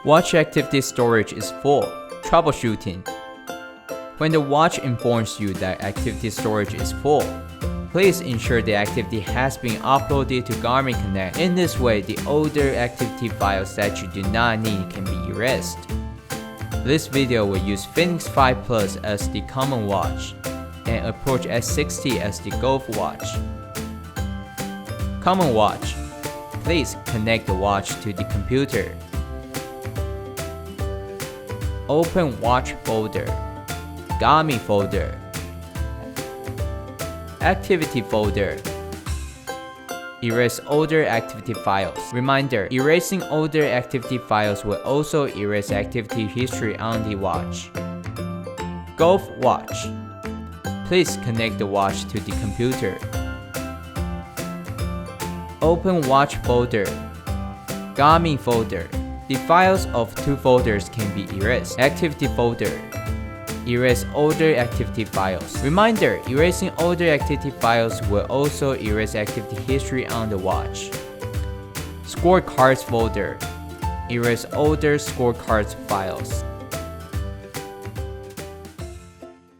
Watch activity storage is full. Troubleshooting. When the watch informs you that activity storage is full, please ensure the activity has been uploaded to Garmin Connect. In this way, the older activity files that you do not need can be erased. This video will use Fenix 5 Plus as the common watch and Approach S60 as the golf watch. Common watch. Please connect the watch to the computer. Open watch folder, Garmin folder, activity folder. Erase older activity files. Reminder, erasing older activity files will also erase activity history on the watch. Golf watch. Please connect the watch to the computer. Open watch folder, Garmin folder. The files of two folders can be erased. Activity folder. Erase older activity files. Reminder, erasing older activity files will also erase activity history on the watch. Scorecards folder. Erase older scorecards files.